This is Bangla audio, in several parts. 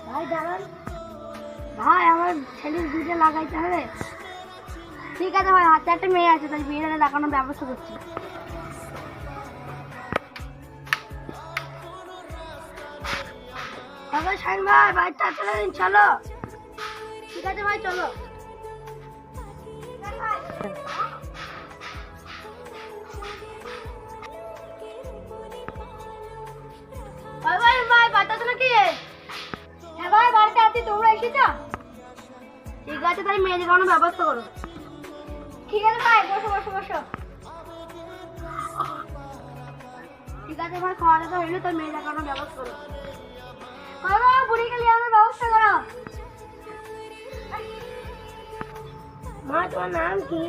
ভাই দাঁড়ান ভাই, আমার ছেলের বিয়েটা লাগাইতে হবে। ঠিক আছে ভাই, হাতে একটা মেয়ে আছে, তাই বিয়েটা লাগানোর ব্যবস্থা করছি। শাহিন ভাই, বাড়িতে চলে চলো। ঠিক আছে ভাই, চলো। ভাই ভাই, বাড়িতে নাকি? হ্যাঁ ভাই, বাড়িতে আছি। তোমরা এসেছো? ঠিক আছে, তাই মেয়ে দেখানোর ব্যবস্থা করো। ঠিক আছে ভাই, বসো বসো বসো। ঠিক আছে ভাই, খাওয়া দাওয়া হইলো, তাই মেয়ে দেখানোর ব্যবস্থা করো। বুড়ি গেলে আমার ব্যবস্থা করো। মা, তোমার নাম কি?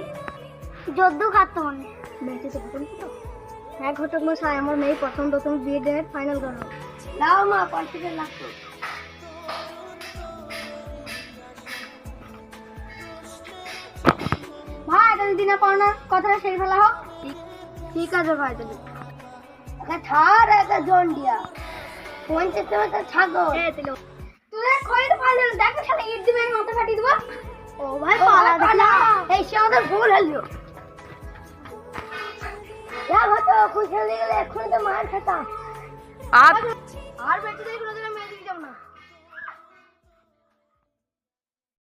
যদ্দু খাতুন। বেঁচে তো ঘটন তো? হ্যাঁ ঘটক মশাই, আমার মেয়ে পছন্দ, তুমি বিয়ে ডেট ফাইনাল করো। দাও মা, ৫০০০ লাগতো। ভাই, তাহলে দিনে পড়ানো কথাটা সেই ফেলা হোক। ঠিক আছে ভাই, তাহলে একটা ছাড়, একটা জন্ডিয়া ৫০ টাকা ছাগল। তুই খই তো পারলি না, দেখো শালা ইট দিবে, মাথা ফাটিয়ে দেবো। ও ভাই, পালা পালা, এই সে আমাদের ভুল হলো। যা হতো খুশি হয়ে গেলে এক্ষুনি তো মার খেতাম। আর বেঁচে দিয়ে